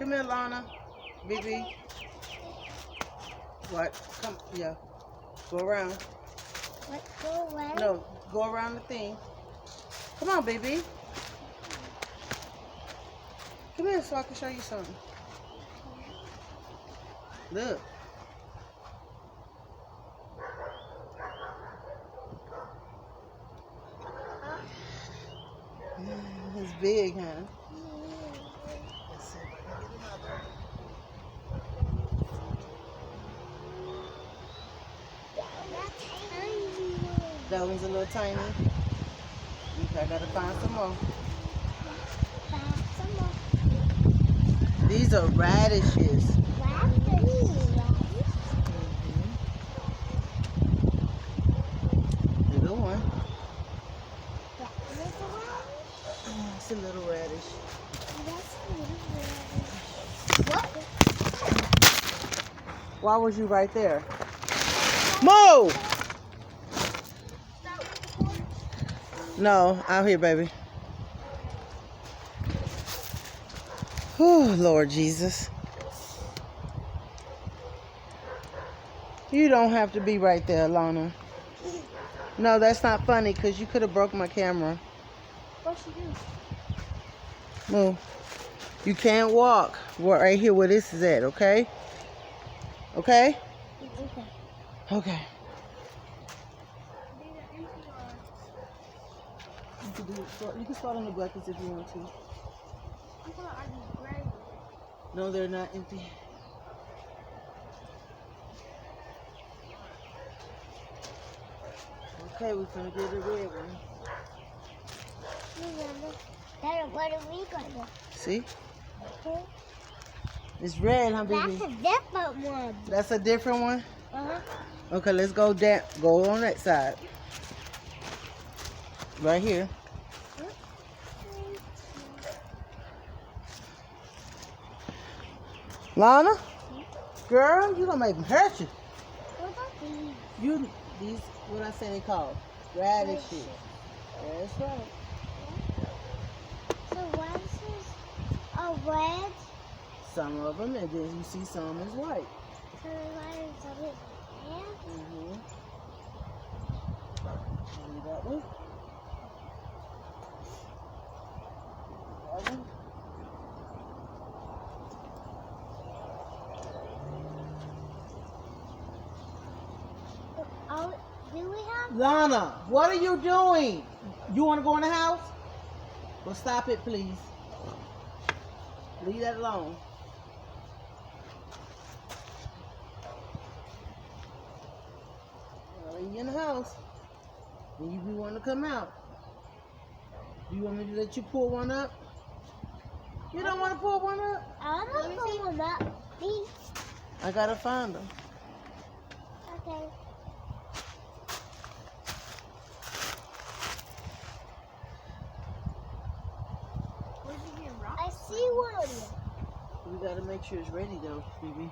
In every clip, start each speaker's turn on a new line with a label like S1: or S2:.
S1: Come here, Lana. BB. What? Come, yeah. Go around.
S2: What? Go away?
S1: No, go around the thing. Come on, baby. Come here so I can show you something. Look. It's big, huh? Let's see if I can get another. That one's a little tiny. Okay, I gotta find some more. These are radishes. Little one. It's a little radish.
S2: What?
S1: Why was you right there? Move! No, out here, baby. Oh, Lord Jesus. You don't have to be right there, Lana. No, that's not funny because you could have broke my camera.
S2: What she do?
S1: Move. You can't walk right here where this is at, okay? Okay?
S2: Okay.
S1: Okay. You can start on the buckets if you want to.
S2: I thought I'd be gray.
S1: No, they're not empty. Okay, we're gonna get the red one.
S2: Dad, what are we gonna do?
S1: See?
S2: Okay.
S1: It's red, huh, baby?
S2: That's a different one.
S1: That's a different one?
S2: Uh-huh.
S1: Okay, let's go down. Go on that side. Right here. Lana? Girl, you gonna make them hurt you.
S2: What about these?
S1: These, what I say they call? Radishes. That's right.
S2: So radishes are red.
S1: Some of them, and then you see some is white.
S2: So the radishes are red.
S1: Mm-hmm. See that one? That one?
S2: Oh, do we have?
S1: Lana, what are you doing? You want to go in the house? Well, stop it, please. Leave that alone. I'll leave you in the house. And you be wanting to come out. Do you want me to let you pull one up? You don't want to pull one up?
S2: I want to pull one up. These.
S1: I gotta find them.
S2: Okay. I see one.
S1: We gotta make sure it's ready though, baby.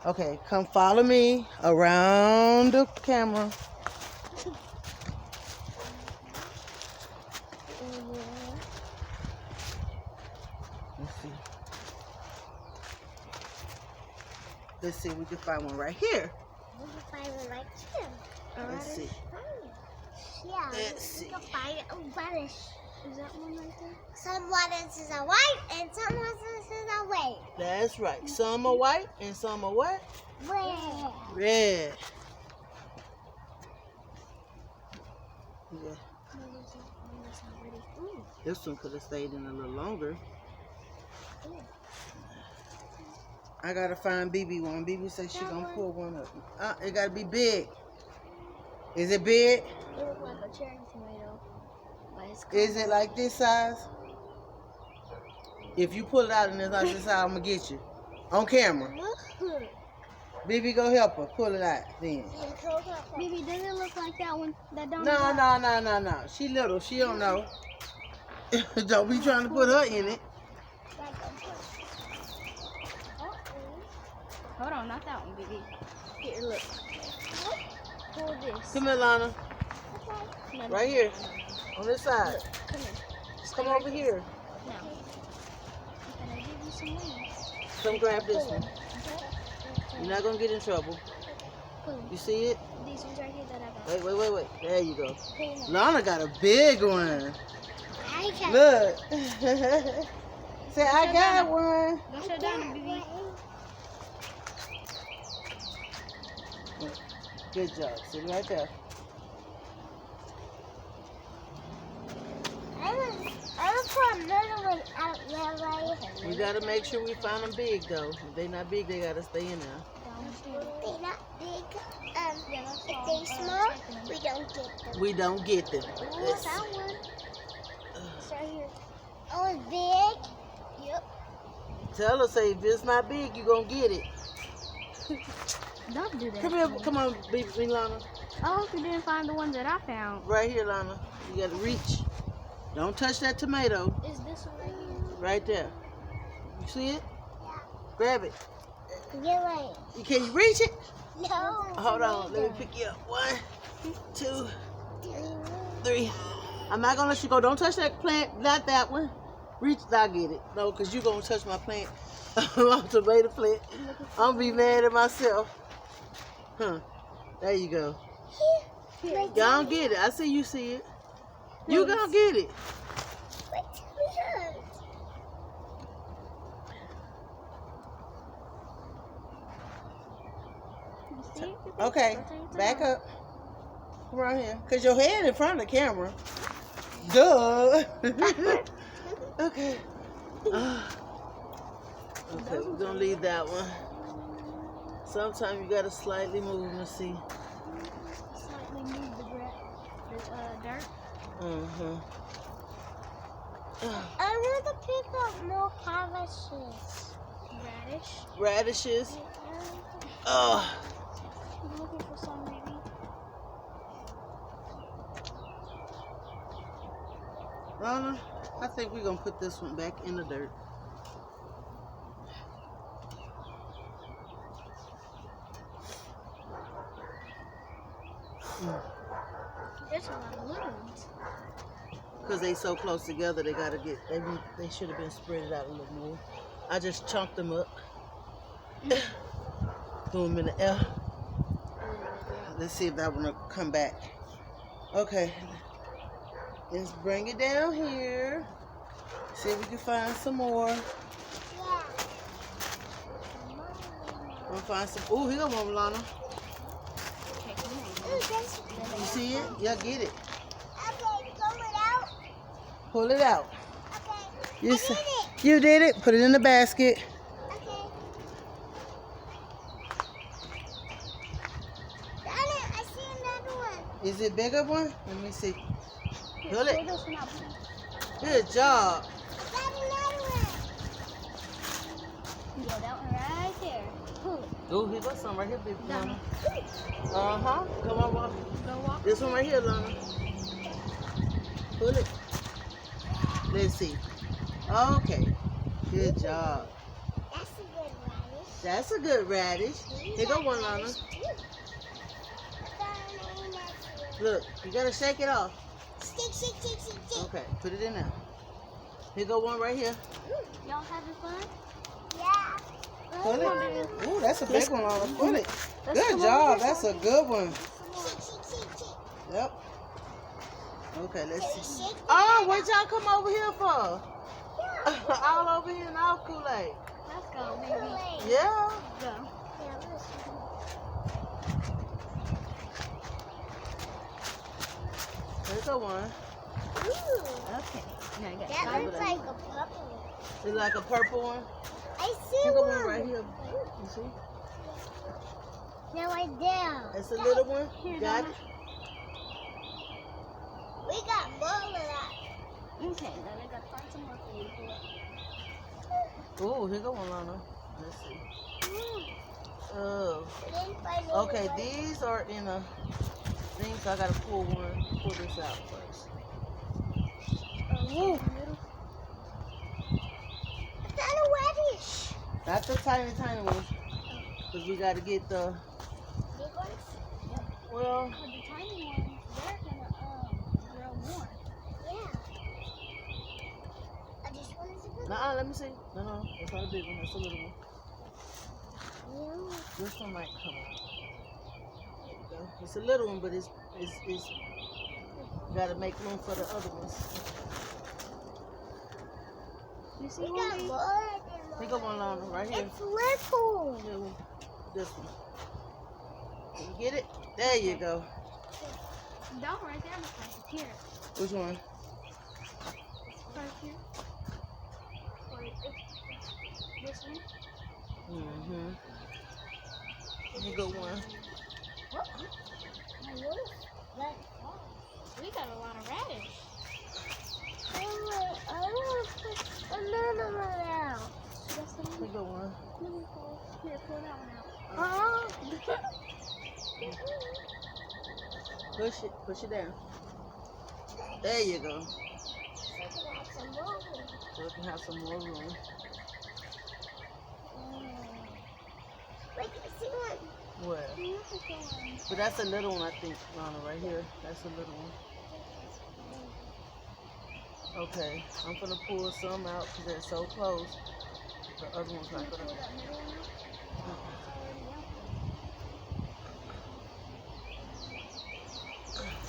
S1: Okay, come follow me around the camera. Let's see. Let's see if we can find one right here.
S2: We can find one right here.
S1: Let's see.
S2: Yeah.
S1: Let's see.
S2: We can find a radish. Is that one right there? Some radishes are white and some radishes are red.
S1: That's right. Some are white and some are what?
S2: Red.
S1: Red. Yeah. This one could have stayed in a little longer. I gotta find BB one. BB says she gonna pull one up. It gotta be big. Is it big?
S2: It looks like a cherry tomato.
S1: Is it like this size? If you pull it out and it's like this size, I'm gonna get you. On camera. BB, go help her. Pull it out then.
S2: Baby, does it look like that one? That don't.
S1: No. She little. She don't know. Don't be trying to put her in it.
S2: Hold on, not that one, baby. Here, look. Pull this.
S1: Come here, Lana.
S2: Okay.
S1: Right here. On this side.
S2: Look, come here.
S1: Come over here.
S2: Now, I'm gonna give you some wings.
S1: Come grab this one. You're not gonna get in trouble. You see it?
S2: These ones right here that I got.
S1: Wait. There you go. Lana got a big one.
S2: I got.
S1: Look. Say, I got one.
S2: Don't shut down, baby.
S1: Good job. Sit right there.
S2: I will put another one out there right here.
S1: We gotta make sure we find them big though. If they not big, they gotta stay in there.
S2: If they not big, if they small, we don't get them.
S1: We don't get them.
S2: Ooh, I found one. It's right here. Oh, it's big? Yep.
S1: Tell her, say, if it's not big, you gonna get it.
S3: Don't do that.
S1: Come here, come on, baby Lana.
S3: I hope you didn't find the one that I found.
S1: Right here, Lana. You gotta reach. Don't touch that tomato.
S2: Is this one right here?
S1: Right there. You see it?
S2: Yeah.
S1: Grab it.
S2: Get right.
S1: Can you reach it?
S2: No.
S1: Hold on, let me pick you up. 1, 2, 3. I'm not gonna let you go. Don't touch that plant, not that one. Reach, I'll get it. No, because you're gonna touch my plant. My tomato plant. I'm gonna be mad at myself. Huh. There you go. Y'all don't get it. I see you see it. You gonna get it. Okay, back up. Come around here. Because your head in front of the camera. Duh. Okay. Okay, we're going to leave that one. Sometimes you got to slightly move and see.
S3: Slightly move the dirt.
S1: Mm-hmm.
S2: I want to pick up more cabbages.
S1: Radishes. Oh.
S3: I'm looking for some, maybe.
S1: Ronna, I think we're going to put this one back in the dirt.
S3: There's a lot of little ones.
S1: Because they so close together, they got to get, they should have been spread out a little more. I just chunked them up. Threw them in the air. Let's see if that one will come back. Okay. Let's bring it down here. See if we can find some more.
S2: Yeah.
S1: We'll find some. Ooh, here one, Lana. You see it? Yeah, get it.
S2: Okay, pull it out.
S1: Pull it out.
S2: Okay.
S1: You,
S2: I did it.
S1: You did it. Put it in the basket.
S2: Okay. Donna, I see another one.
S1: Is it bigger one? Let me see. Pull
S3: Pull
S1: it.
S3: this one out.
S1: Good job.
S2: I got another one.
S3: Yeah, that one right there. Pull it.
S1: Ooh, here goes some right here, baby Lana. Uh-huh. Come on, walk.
S3: Go walk.
S1: This one right here, Lana. Pull it. Let's see. Okay. Good job.
S2: That's a good radish.
S1: That's a good radish. Here go one, Lana. Look, you gotta shake it off.
S2: Shake.
S1: Okay, put it in there. Here go one right here.
S3: Y'all having fun?
S2: Yeah.
S1: Pull it. Ooh, that's a big one, Lana. Pull it.
S3: Let's
S1: Good
S3: come
S1: job.
S3: over here.
S1: That's a good one.
S2: Shake.
S1: Yep. Okay, let's see.
S2: Shake.
S1: Oh, what y'all come over here for? All over here in our Kool-Aid.
S3: Let's go, baby.
S1: Yeah.
S3: Go.
S1: There's a one.
S3: Okay. Now you got
S2: That
S3: five.
S2: looks like a purple.
S1: It's like a purple one.
S2: I see
S1: Here's a
S2: one.
S1: one right here. You see?
S2: Now right there.
S1: That's a little one.
S3: Here,
S1: Got
S3: Donna.
S1: it?
S2: We got more of that.
S3: Okay, then I got to find some more for you to pull up.
S1: Ooh, here go one, Lana. Let's see.
S2: We didn't find
S1: Okay,
S2: any
S1: these are in a thing, so I gotta pull this out first. Ooh.
S2: I found a radish.
S1: Not the tiny ones. Because we gotta get the,
S2: Big ones?
S1: well,
S3: But the tiny ones, they're gonna grow more.
S2: Yeah. I just wanted to put
S1: let me see. No, that's not a big one. That's a little one. This one might come out. There you go. It's a little one, but it's gotta make room for the other ones.
S3: You see
S2: We
S3: one?
S2: got
S3: Bee?
S2: more
S1: Pick up one, Lana, right here.
S2: It's little.
S1: Here, this one. Can you get it? There you go.
S3: That one right there looks like a carrot.
S1: Which one?
S3: Right here. Or this one.
S1: Mm-hmm. You go one.
S3: We got a lot of radish.
S2: I want to put another one out.
S1: You go one.
S3: Here, pull that one out.
S2: Oh.
S1: Push it down. There you go. So we can have some more room.
S2: Wait, I see one.
S1: Where? But that's a little one, I think, Lana, right here. That's a little one. Okay, I'm gonna pull some out because they're so close. The other one's not gonna.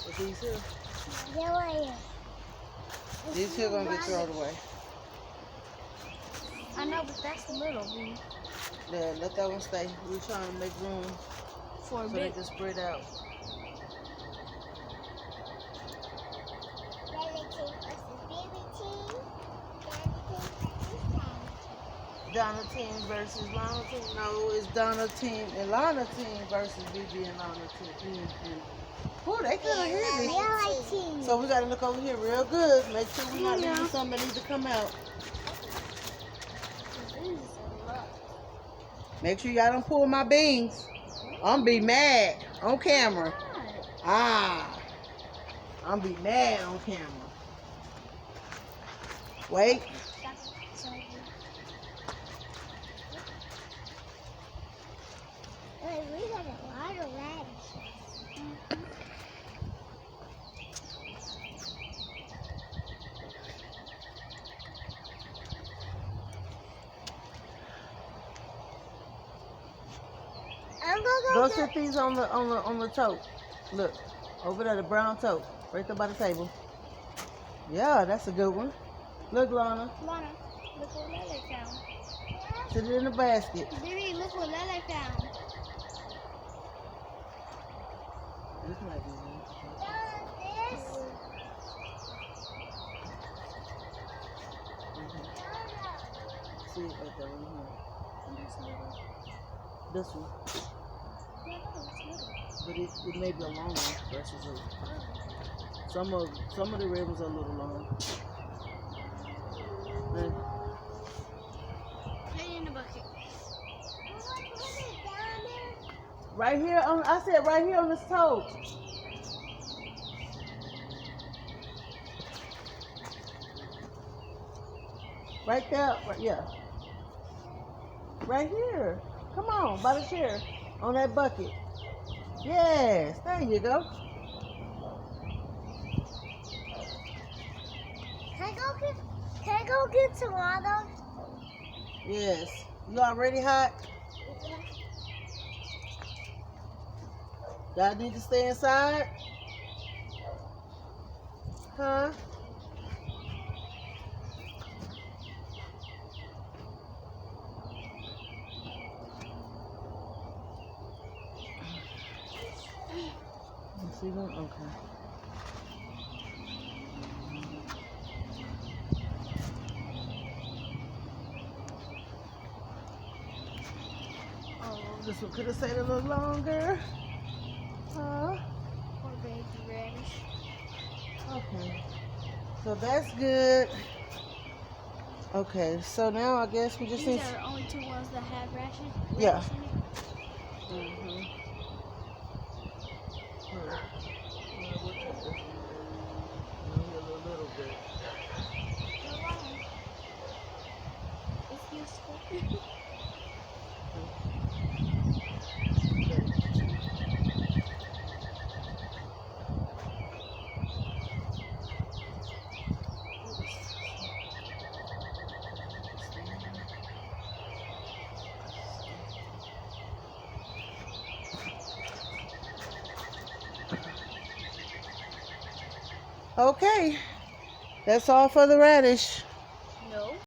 S1: But these here, these here gonna get thrown away.
S3: I know, but that's little, Bee.
S1: Yeah, let that one stay. We're trying to make room
S3: For a
S1: so they
S3: big.
S1: can spread out. Donna team versus Lana team. No, it's Donna team and Lana team versus BB and Lana team. Oh, they couldn't hear me. So we gotta look over here real good. Make sure we're not leaving something that needs to come out. Make sure y'all don't pull my beans. I'm be mad on camera. I'm be mad on camera. Wait.
S2: We got a lot of radishes. I'm gonna
S1: Go sit these on the tote. Look, over there, the brown tote, right there by the table. Yeah, that's a good one. Look, Lana.
S3: Lana, look what Lele found.
S1: Sit it in the basket.
S3: Baby, look what Lele found.
S1: This might be one. See it right there, right here. This one. But it may be a long one versus a. Some of the red ones are a little long.
S3: Put it in the bucket.
S1: Right here on, I said right here on this tote. Right there, right, yeah. Right here. Come on, by the chair, on that bucket. Yes, there you go.
S2: Can I go get some water?
S1: Yes. You already hot? Y'all need to stay inside? Huh? You see them? Okay. Oh, this one could have stayed a little longer. Huh?
S3: Poor baby radish.
S1: Okay. So that's good. Okay, so now I guess we just
S3: These
S1: need.
S3: are the only two ones that have rashes.
S1: Yeah.
S3: In it.
S1: A little bit.
S3: It's useful.
S1: Okay. That's all for the radish.